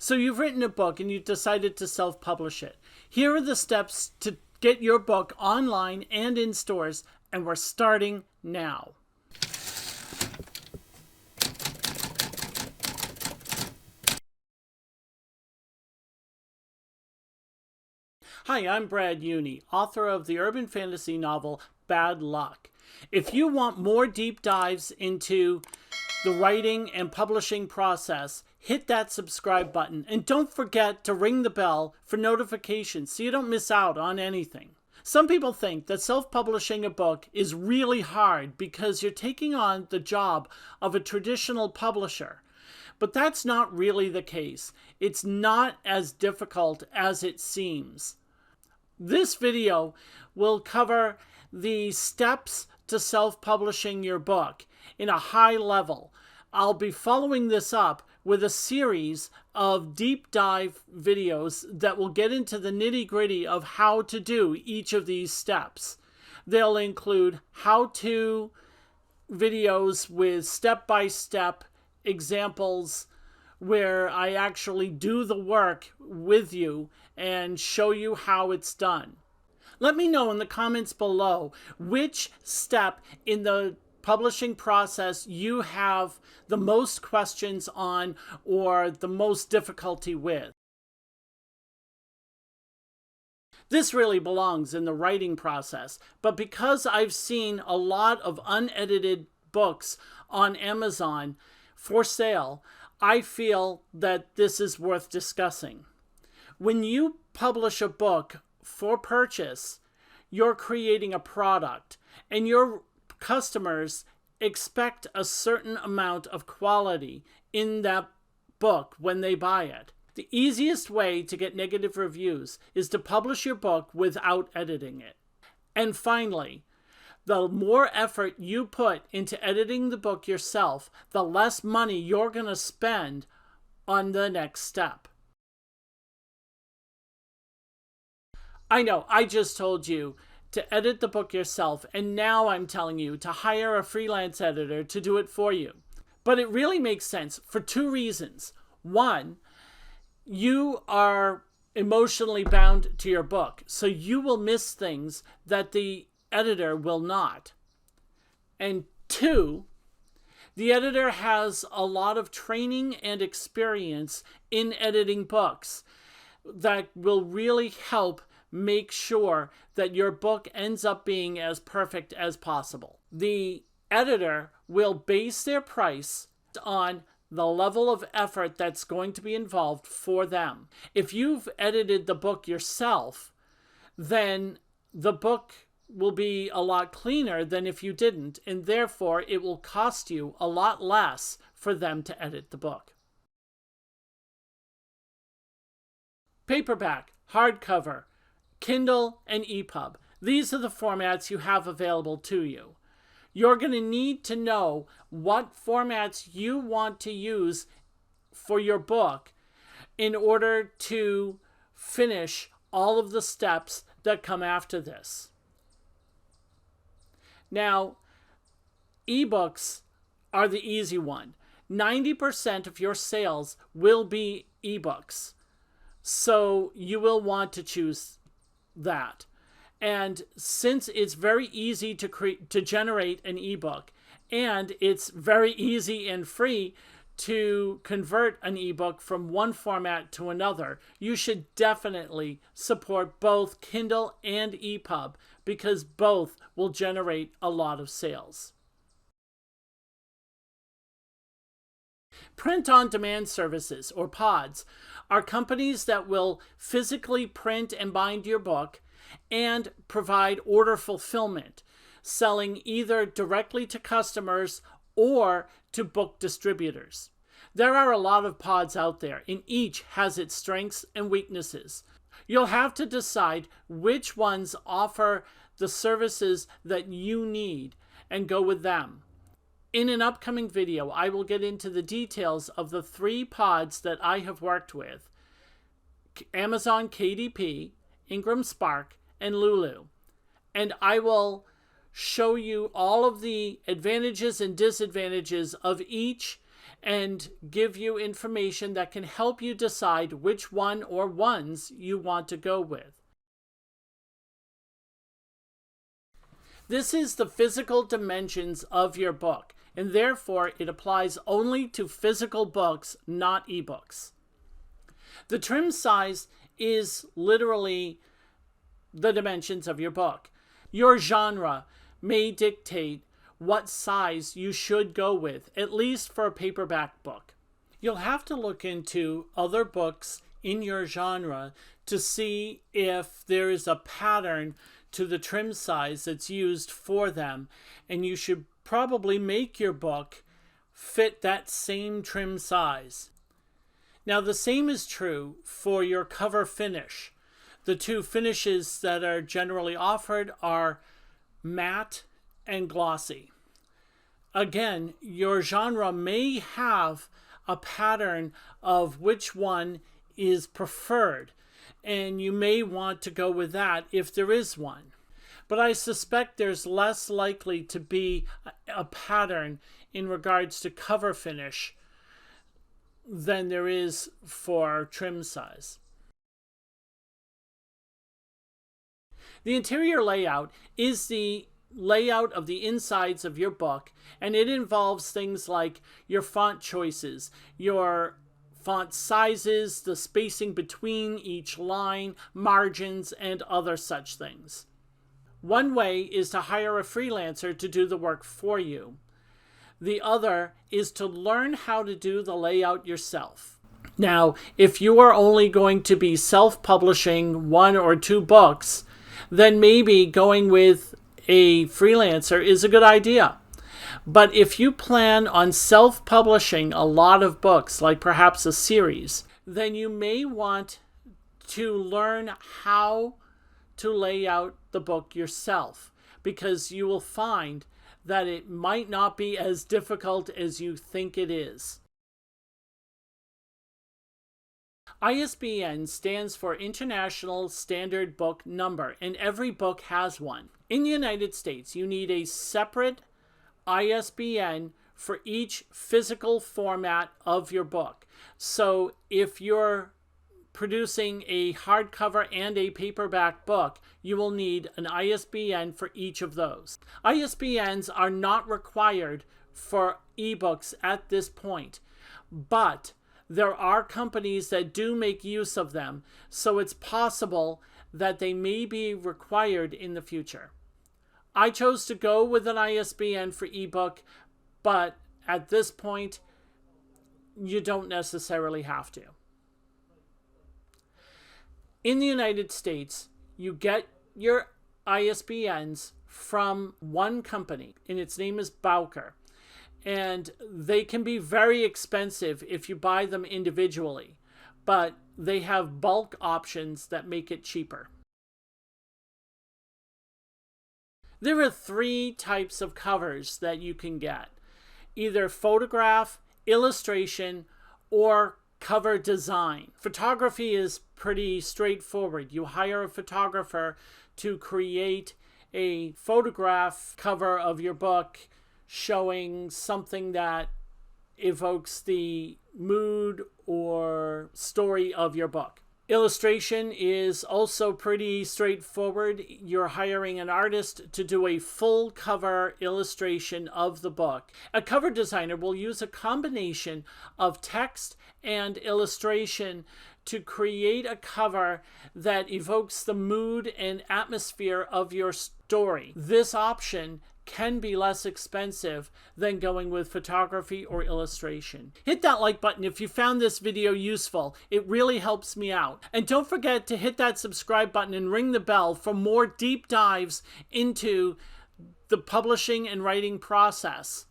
So you've written a book and you've decided to self-publish it. Here are the steps to get your book online and in stores, and we're starting now. Hi, I'm Brad Uni, author of the urban fantasy novel Bad Luck. If you want more deep dives into the writing and publishing process, hit that subscribe button and don't forget to ring the bell for notifications so you don't miss out on anything. Some people think that self-publishing a book is really hard because you're taking on the job of a traditional publisher. But that's not really the case. It's not as difficult as it seems. This video will cover the steps to self-publishing your book in a high level. I'll be following this up with a series of deep dive videos that will get into the nitty-gritty of how to do each of these steps. They'll include how-to videos with step-by-step examples where I actually do the work with you and show you how it's done. Let me know in the comments below which step in the publishing process you have the most questions on or the most difficulty with. This really belongs in the writing process, but because I've seen a lot of unedited books on Amazon for sale, I feel that this is worth discussing. When you publish a book for purchase, you're creating a product, and your customers expect a certain amount of quality in that book when they buy it. The easiest way to get negative reviews is to publish your book without editing it. And finally, the more effort you put into editing the book yourself, the less money you're going to spend on the next step. I know, I just told you to edit the book yourself, and now I'm telling you to hire a freelance editor to do it for you. But it really makes sense for two reasons. One, you are emotionally bound to your book, so you will miss things that the editor will not. And two, the editor has a lot of training and experience in editing books that will really help make sure that your book ends up being as perfect as possible. The editor will base their price on the level of effort that's going to be involved for them. If you've edited the book yourself, then the book will be a lot cleaner than if you didn't, and therefore it will cost you a lot less for them to edit the book. Paperback, hardcover, Kindle, and EPUB. These are the formats you have available to you. You're going to need to know what formats you want to use for your book in order to finish all of the steps that come after this. Now, ebooks are the easy one. 90% of your sales will be ebooks, so you will want to choose that. And since it's very easy to generate an ebook, and it's very easy and free to convert an ebook from one format to another, you should definitely support both Kindle and EPUB because both will generate a lot of sales. Print-on-demand services, or pods, are companies that will physically print and bind your book and provide order fulfillment, selling either directly to customers or to book distributors. There are a lot of pods out there, and each has its strengths and weaknesses. You'll have to decide which ones offer the services that you need and go with them. In an upcoming video, I will get into the details of the 3 pods that I have worked with: Amazon KDP, Ingram Spark, and Lulu. And I will show you all of the advantages and disadvantages of each and give you information that can help you decide which one or ones you want to go with. This is the physical dimensions of your book, and therefore it applies only to physical books, not ebooks. The trim size is literally the dimensions of your book. Your genre may dictate what size you should go with, at least for a paperback book. You'll have to look into other books in your genre to see if there is a pattern to the trim size that's used for them, and you should probably make your book fit that same trim size. Now, the same is true for your cover finish. The two finishes that are generally offered are matte and glossy. Again, your genre may have a pattern of which one is preferred, and you may want to go with that if there is one. But I suspect there's less likely to be a pattern in regards to cover finish than there is for trim size. The interior layout is the layout of the insides of your book, and it involves things like your font choices, your font sizes, the spacing between each line, margins, and other such things. One way is to hire a freelancer to do the work for you. The other is to learn how to do the layout yourself. Now, if you are only going to be self-publishing 1 or 2 books, then maybe going with a freelancer is a good idea. But if you plan on self-publishing a lot of books, like perhaps a series, then you may want to learn how to lay out the book yourself, because you will find that it might not be as difficult as you think it is. ISBN stands for International Standard Book Number, and every book has one. In the United States, you need a separate ISBN for each physical format of your book. So if you're producing a hardcover and a paperback book, you will need an ISBN for each of those. ISBNs are not required for ebooks at this point, but there are companies that do make use of them, so it's possible that they may be required in the future. I chose to go with an ISBN for ebook, but at this point, you don't necessarily have to. In the United States, you get your ISBNs from one company, and its name is Bowker. And they can be very expensive if you buy them individually, but they have bulk options that make it cheaper. There are 3 types of covers that you can get: either photograph, illustration, or cover design. Photography is pretty straightforward. You hire a photographer to create a photograph cover of your book showing something that evokes the mood or story of your book. Illustration is also pretty straightforward. You're hiring an artist to do a full cover illustration of the book. A cover designer will use a combination of text and illustration to create a cover that evokes the mood and atmosphere of your story. This option can be less expensive than going with photography or illustration. Hit that like button if you found this video useful. It really helps me out. And don't forget to hit that subscribe button and ring the bell for more deep dives into the publishing and writing process.